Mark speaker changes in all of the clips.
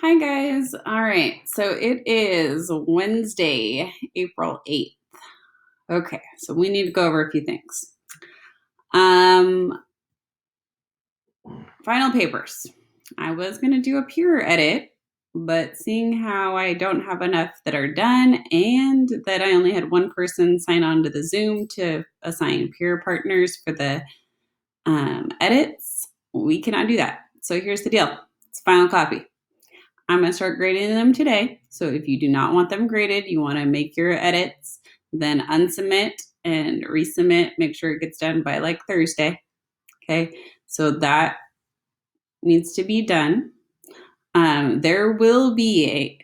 Speaker 1: Hi, guys. All right. So it is Wednesday, April 8th. Okay. So we need to go over a few things. Um, Final papers. I was going to do a peer edit, but seeing how I don't have enough that are done and that I only had one person sign on to the Zoom to assign peer partners for the edits, we cannot do that. So here's the deal. It's final copy. I'm going to start grading them today. So if you do not want them graded, you want to make your edits, then unsubmit and resubmit. Make sure it gets done by like Thursday. Okay. So that needs to be done. There will be a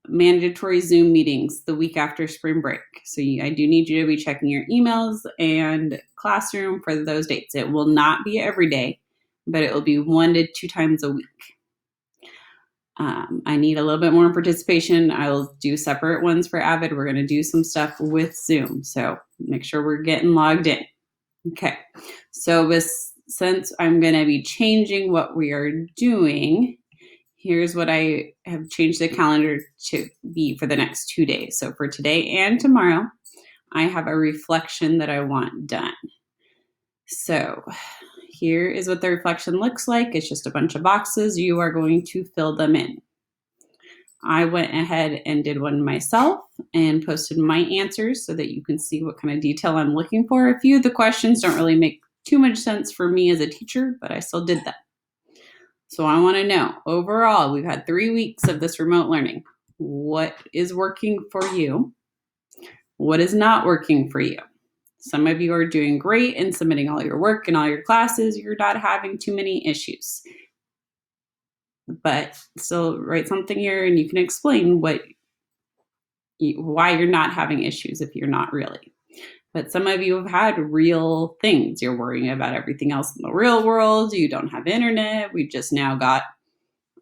Speaker 1: mandatory Zoom meetings the week after spring break. So I do need you to be checking your emails and classroom for those dates. It will not be every day, but it will be 1 to 2 times a week. I need a little bit more participation. I will do separate ones for Avid. We're going to do some stuff with Zoom. So make sure we're getting logged in. Okay. So since I'm going to be changing what we are doing, here's what I have changed the calendar to be for the next 2 days. So for today and tomorrow, I have a reflection that I want done. So here is what the reflection looks like. It's just a bunch of boxes. You are going to fill them in. I went ahead and did one myself and posted my answers so that you can see what kind of detail I'm looking for. A few of the questions don't really make too much sense for me as a teacher, but I still did them. So I want to know, overall, we've had 3 weeks of this remote learning. What is working for you? What is not working for you? Some of you are doing great and submitting all your work and all your classes. You're not having too many issues. But still write something here and you can explain why you're not having issues if you're not really. But some of you have had real things. You're worrying about everything else in the real world. You don't have internet. We just now got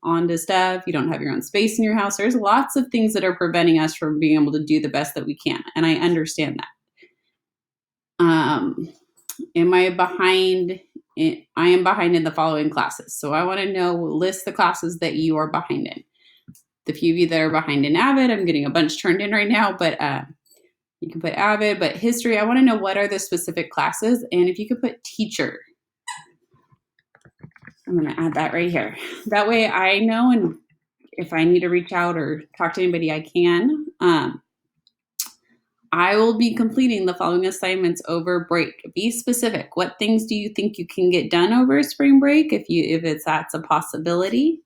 Speaker 1: onto stuff. You don't have your own space in your house. There's lots of things that are preventing us from being able to do the best that we can. And I understand that. Am I behind? I am behind in the following classes. So I want to list the classes that you are behind in. The few of you that are behind in Avid, I'm getting a bunch turned in right now, but you can put Avid, but history, I want to know what are the specific classes. And if you could put teacher, I'm going to add that right here. That way I know, and if I need to reach out or talk to anybody, I can. I will be completing the following assignments over break. Be specific. What things do you think you can get done over spring break if that's a possibility?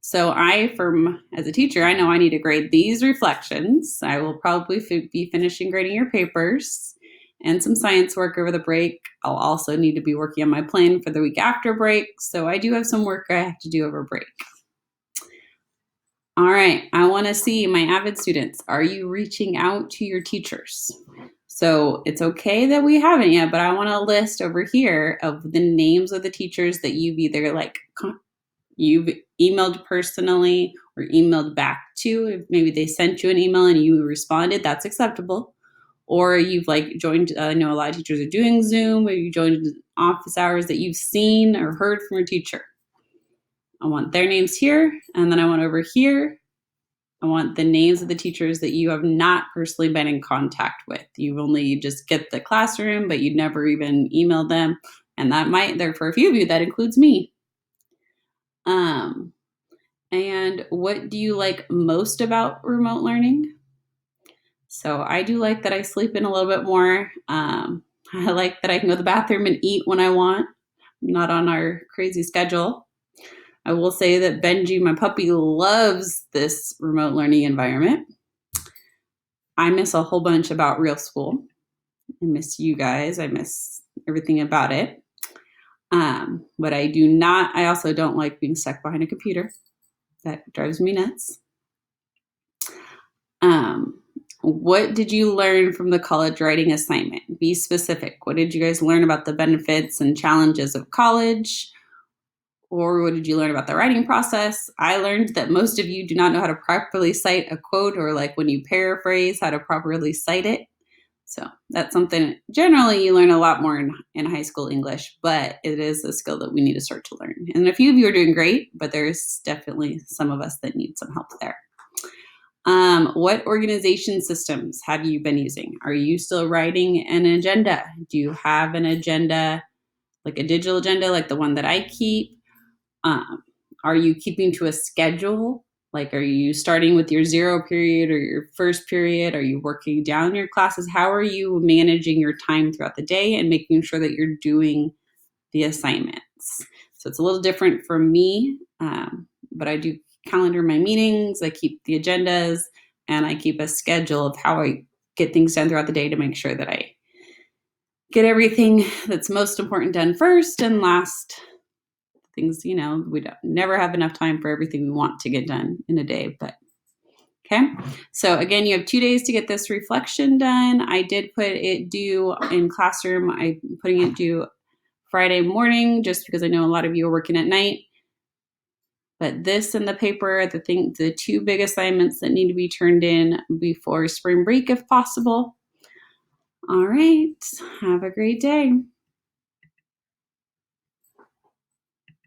Speaker 1: So as a teacher, I know I need to grade these reflections. I will probably be finishing grading your papers and some science work over the break. I'll also need to be working on my plan for the week after break. So I do have some work I have to do over break. All right, I want to see my Avid students. Are you reaching out to your teachers? So it's okay that we haven't yet, but I want a list over here of the names of the teachers that you've either you've emailed personally or emailed back to. If maybe they sent you an email and you responded, that's acceptable. Or you've joined, I know a lot of teachers are doing Zoom, or you joined office hours that you've seen or heard from your teacher. I want their names here, and then I want over here, I want the names of the teachers that you have not personally been in contact with. You just get the classroom, but you never even emailed them. And for a few of you, that includes me. And what do you like most about remote learning? So I do like that I sleep in a little bit more. I like that I can go to the bathroom and eat when I want. I'm not on our crazy schedule. I will say that Benji, my puppy, loves this remote learning environment. I miss a whole bunch about real school. I miss you guys. I miss everything about it. But I also don't like being stuck behind a computer. That drives me nuts. What did you learn from the college writing assignment? Be specific. What did you guys learn about the benefits and challenges of college? Or what did you learn about the writing process? I learned that most of you do not know how to properly cite a quote, or when you paraphrase, how to properly cite it. So that's something generally you learn a lot more in high school English, but it is a skill that we need to start to learn. And a few of you are doing great, but there's definitely some of us that need some help there. What organization systems have you been using? Are you still writing an agenda? Do you have an agenda, like a digital agenda, like the one that I keep? Are you keeping to a schedule? Like, are you starting with your 0 period or your first period? Are you working down your classes? How are you managing your time throughout the day and making sure that you're doing the assignments? So it's a little different for me, but I do calendar my meetings, I keep the agendas, and I keep a schedule of how I get things done throughout the day to make sure that I get everything that's most important done first, and last things, we never have enough time for everything we want to get done in a day, but okay. So again, you have 2 days to get this reflection done. I did put it due in classroom. I'm putting it due Friday morning just because I know a lot of you are working at night. But this and the paper are the 2 big assignments that need to be turned in before spring break if possible. All right. Have a great day.